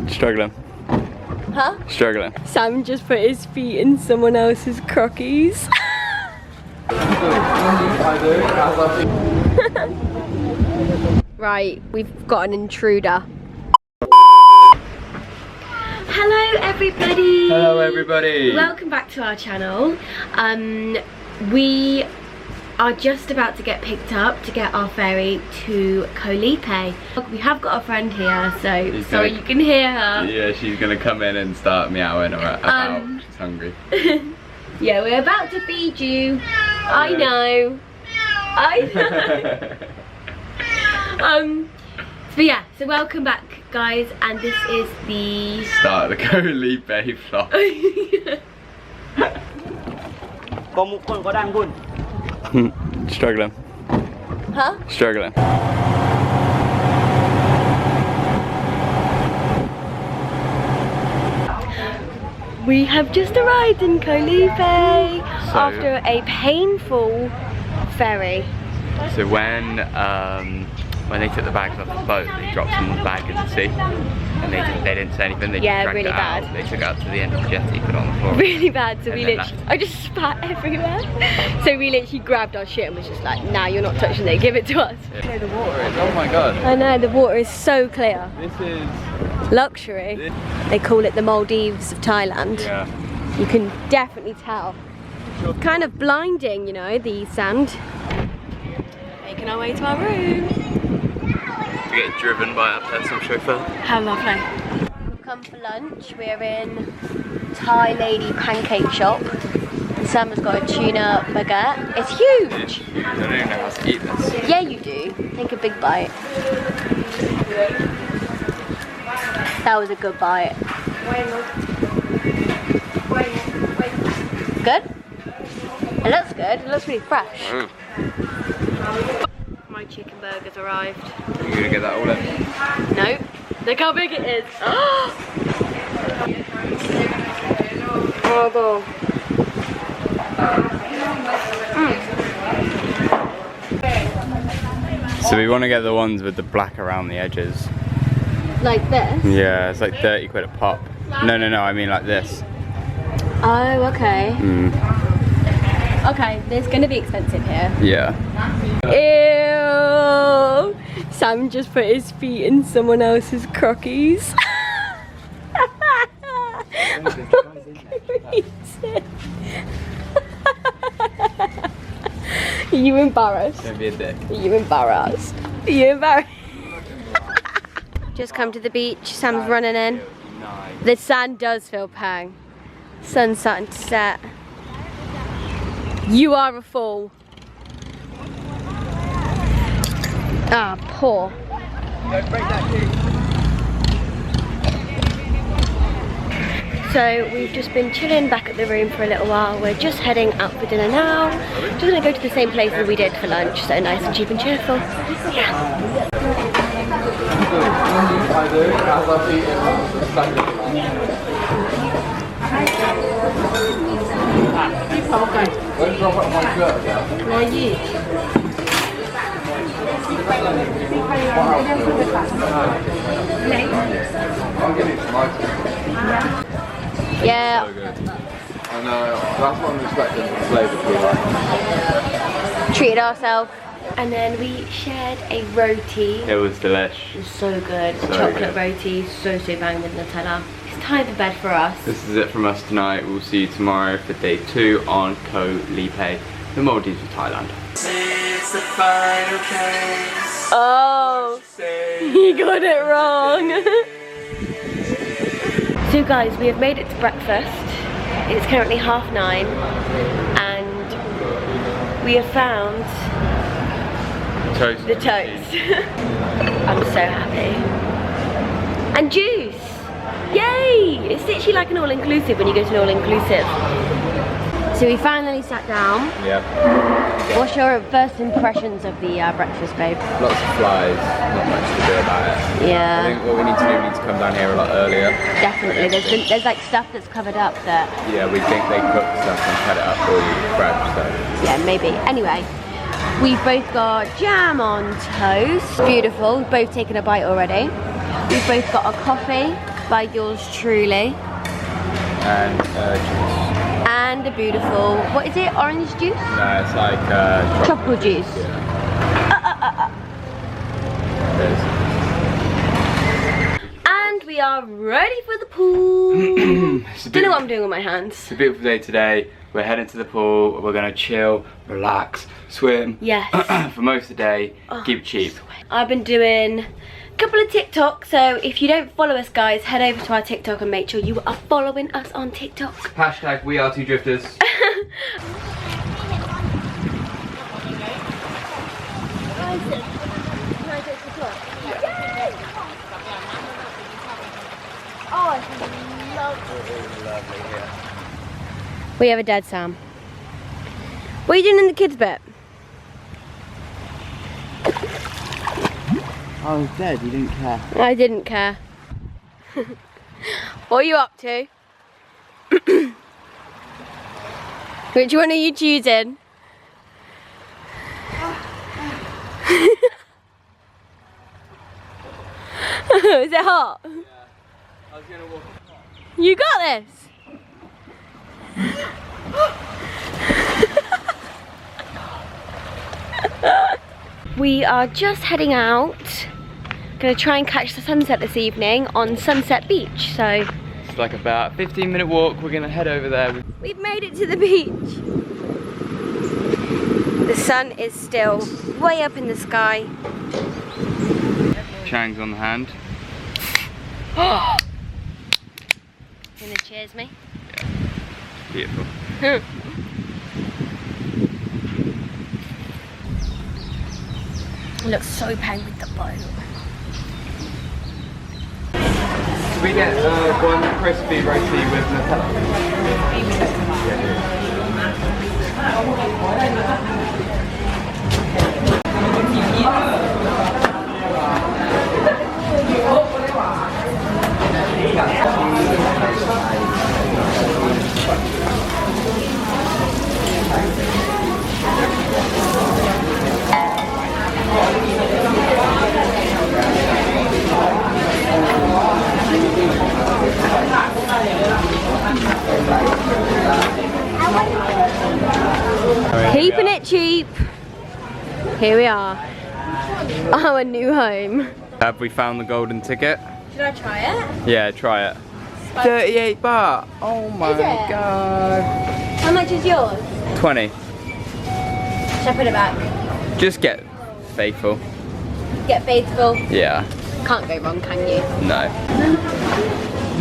Struggling. Huh? Struggling. Sam just put his feet in someone else's crockies. Right, we've got an intruder. Hello everybody! Hello everybody! Welcome back to our channel. We are just about to get picked up to get our ferry to Koh Lipe. We have got a friend here, so sorry you can hear her. Yeah, she's gonna come in and start meowing about. She's hungry. Yeah, we're about to feed you. I know. I know. But yeah, so welcome back guys, and this is the start of the Koh Lipe vlog. Struggling. Huh? Struggling. We have just arrived in Koh Lipe after a painful ferry. So when they took the bags off the boat, they dropped someone's bag in the sea, and they didn't say anything. They just dragged really it bad. out. They took it out to the end of the jetty, put it on the floor. Really bad. So we literally, left. I just spat everywhere. So we literally grabbed our shit and was just like, nah, you're not touching it. Give it to us. Yeah, the water is. Oh my god. I know, the water is so clear. This is Luxury. They call it the Maldives of Thailand. Yeah. You can definitely tell. Kind of blinding, you know, the sand. Making our way to our room. We're getting driven by our personal chauffeur. How lovely. We've come for lunch. We're in Thai Lady Pancake Shop. And Sam has got a tuna baguette. It's huge! I don't even know how to eat this. Yeah, you do. Take a big bite. That was a good bite. Good? It looks good. It looks really fresh. Mm. My chicken burger's arrived. You're gonna get that all in? No. Look how big it is. Oh, God. So we want to get the ones with the black around the edges. Like this? Yeah, it's like 30 quid a pop. No, I mean like this. Oh, okay. Mm. Okay, it's gonna be expensive here. Yeah. Ew! Sam just put his feet in someone else's crockies. Are you embarrassed? Don't be a dick. Are you embarrassed? Are you embarrassed? Just come to the beach, Sam's running in. The sand does feel pang. Sun's starting to set. You are a fool. Ah, poor. So we've just been chilling back at the room for a little while. We're just heading out for dinner now. Just gonna go to the same place as we did for lunch, so nice and cheap and cheerful. Yeah. Yeah. So good. I know, that's what I'm expecting from flavour to be like. Treated ourselves. And then we shared a roti. It was delish. It was so good. So Chocolate good. roti, so bang with Nutella. It's time for bed for us. This is it from us tonight. We'll see you tomorrow for day 2 on Koh Lipe, the Maldives of Thailand. It's the final case. Oh, he got it wrong. So guys, we have made it to breakfast. It's currently 9:30 and we have found Toast. the toast. I'm so happy. And juice! Yay! It's literally like an all-inclusive when you go to an all-inclusive. So we finally sat down. Yep. What's your first impressions of the breakfast, babe? Lots of flies, not much to do about it. Yeah. I think what we need to do, we need to come down here a lot earlier. Definitely. There's like stuff that's covered up that... Yeah, we think they cook stuff and cut it up for you fresh, so. Yeah, maybe. Anyway, We've both got jam on toast. Beautiful. We've both taken a bite already. We've both got a coffee by yours truly. And juice. And a beautiful, what is it? Orange juice? No, it's like tropical juice. Yeah. And we are ready for the pool. Don't know what I'm doing with my hands. It's a beautiful day today. We're heading to the pool. We're gonna chill, relax, swim. Yes. For most of the day. Keep it cheap. I've been doing a couple of TikToks, so if you don't follow us, guys, head over to our TikTok and make sure you are following us on TikTok. Hashtag Wearetwodrifters. Oh, it's lovely here. We have a dead Sam. What are you doing in the kids' bit? I was dead, you didn't care. I didn't care. What are you up to? Which one are you choosing? Is it hot? Yeah. I was gonna walk. You got this. We are just heading out. Gonna try and catch the sunset this evening on Sunset Beach. So It's like about a 15-minute walk. We're gonna head over there. we've made it to the beach. The sun is still way up in the sky. Chang's on the hand. Gonna cheers me. Beautiful. It looks so peng with the boat. Can we get one crispy roti with Nutella? Keeping it cheap. Here we are. Our new home. Have we found the golden ticket? Should I try it? Yeah, try it. 38 baht. Oh my Is it? god. How much is yours? 20. Should I put it back? Just get faithful. Get faithful. Yeah. Can't go wrong, can you? No.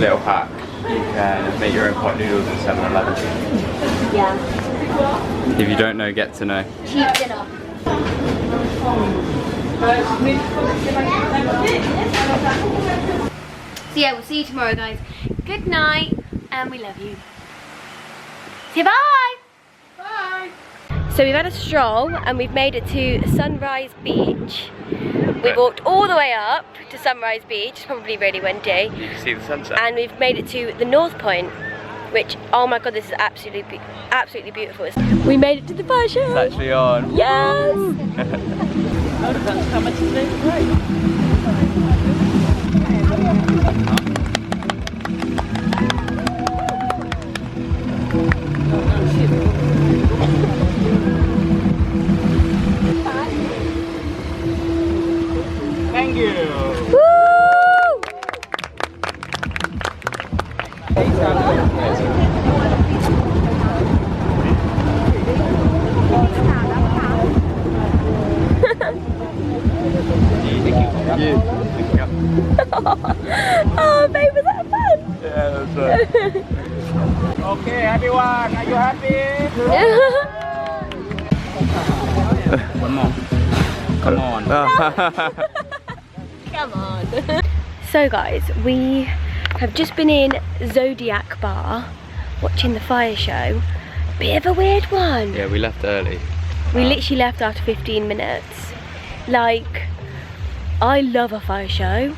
Little hack. You can make your own pot noodles at 7-Eleven. Yeah. If you don't know, get to know. Cheap dinner. So yeah, we'll see you tomorrow, guys. Good night, and we love you. Say bye! Bye! So we've had a stroll, and we've made it to Sunrise Beach. We've walked all the way up to Sunrise Beach. It's probably really windy. You can see the sunset. And we've made it to the North Point, which, oh my god, this is absolutely beautiful. We made it to the fire show. It's actually on. Yes! How much is it? Thank you. Woo! Oh, babe, was that fun? Yeah, that's right. Okay, everyone, are you happy? One more. Come on. Come on. So guys, we have just been in Zodiac Bar watching the fire show. Bit of a weird one. Yeah, we left early. We literally left after 15 minutes. Like, I love a fire show.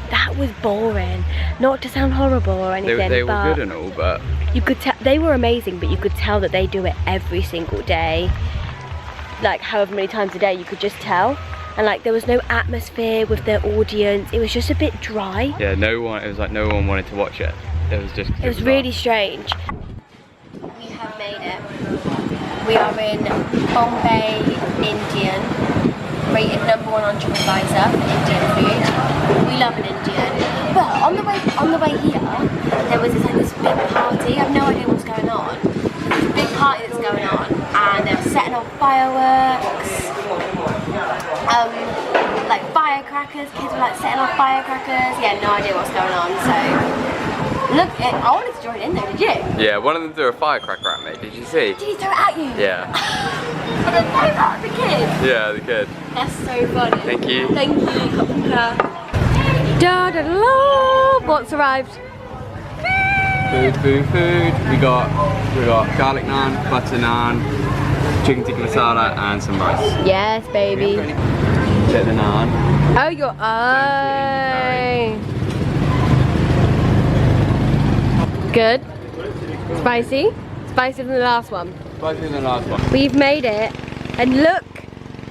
That was boring. Not to sound horrible or anything, They were but good and all, but you could tell they were amazing, but you could tell that they do it every single day. like however many times a day, you could just tell. And like there was no atmosphere with the audience. It was just a bit dry. Yeah, it was like no one wanted to watch it. It was really strange. We have made it. We are in Bombay, Indian, rated #1 on TripAdvisor for Indian food. We love an Indian. But on the way here, there was this big party. I have no idea what's going on. There's this big party that's going on, and they're setting off fireworks. Like firecrackers, kids were like setting off firecrackers. Yeah, no idea what's going on. So, look, I wanted to join in there, did you? Yeah, one of them threw a firecracker at me, did you see? Did he throw it at you? Yeah. And then throw that at the kid? Yeah, the kid. That's so funny. Thank you. Thank you. Da da da. What's arrived? Food. We got garlic naan, butter naan, chicken tikka masala, and some rice. Yes, baby. Check the naan. Oh, your eye. Good. Spicy. Spicier than the last one. Spicier than the last one. We've made it, and look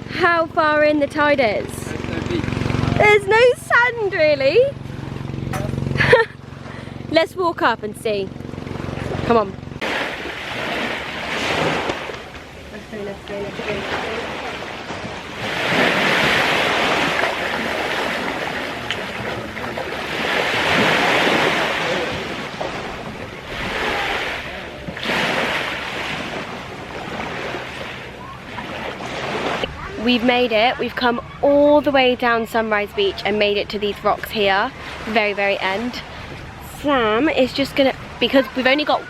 how far in the tide is. There's no sand really. Let's walk up and see. Come on. Let's go. We've made it. We've come all the way down Sunrise Beach and made it to these rocks here, very, very end. Sam is just gonna, because we've only got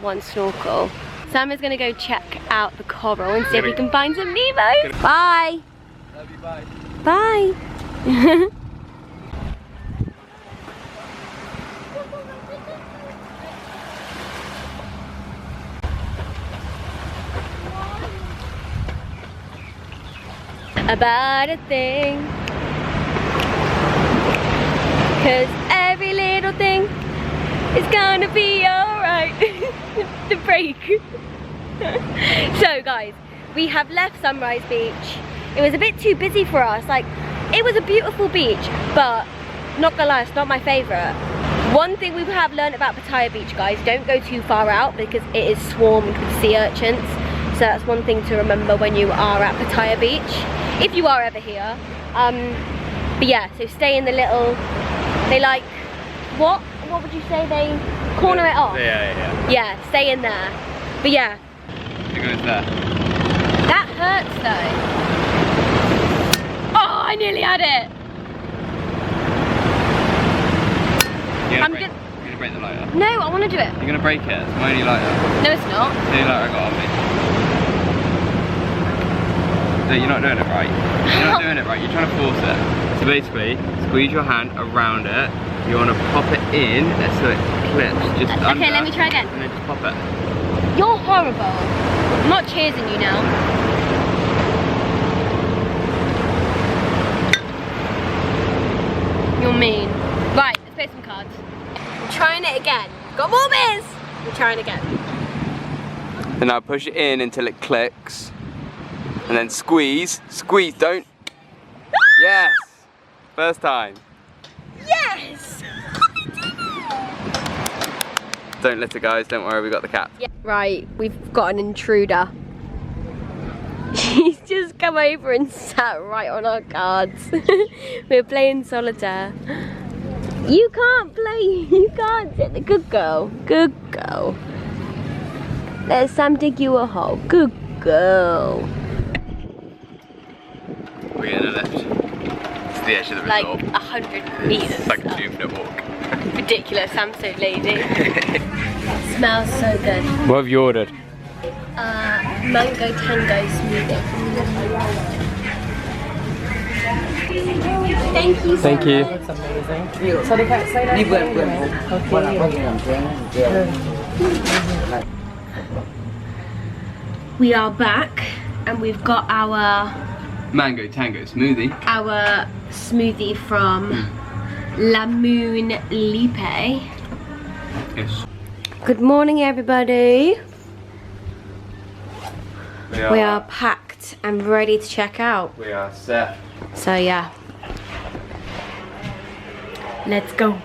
one snorkel. Sam is gonna go check out the coral and see if we can find some Nemos. Bye. Love you, bye. Bye. About a thing, 'cause every little thing is gonna be alright. The break. So guys, we have left Sunrise Beach. It was a bit too busy for us. Like, it was a beautiful beach, but not gonna lie, it's not my favourite. One thing we have learned about Pattaya Beach, guys, don't go too far out because it is swarmed with sea urchins. So that's one thing to remember when you are at Pattaya Beach, if you are ever here. But yeah, so stay in the little, they like, what would you say, they corner it off? Yeah. Yeah, stay in there. But yeah. It goes there. That hurts though. Oh, I nearly had it. You're gonna break the lighter? No, I want to do it. You're gonna break it? It's my only lighter. No, it's not. The only lighter I got on me. No, you're not doing it right. You're not doing it right. You're trying to force it. So basically, squeeze your hand around it. You want to pop it in so it clips just under. Okay, let me try again. And then just pop it. You're horrible. I'm not cheersing you now. You're mean. Right, let's play some cards. I'm trying it again. Got more beers! I'm trying again. And now push it in until it clicks. And then squeeze. Squeeze, don't. Yes! First time. Yes! Don't let it, guys. Don't worry, we got the cap. Yeah. Right, we've got an intruder. He's just come over and sat right on our cards. We're playing solitaire. You can't play, you can't sit the good girl. Good girl. Let Sam dig you a hole. Good girl. We're getting a lift. It's the edge of the resort. Like 100 meters. It's like a 2-minute walk. Ridiculous, I'm so lazy. Smells so good. What have you ordered? Mango tango smoothie. Thank you. Thank you. It's amazing. So they can't say that. We are back and we've got our Mango tango smoothie. Our smoothie from La Moon Lipe. Yes. Good morning, everybody. We are packed set and ready to check out. We are set. So yeah, let's go.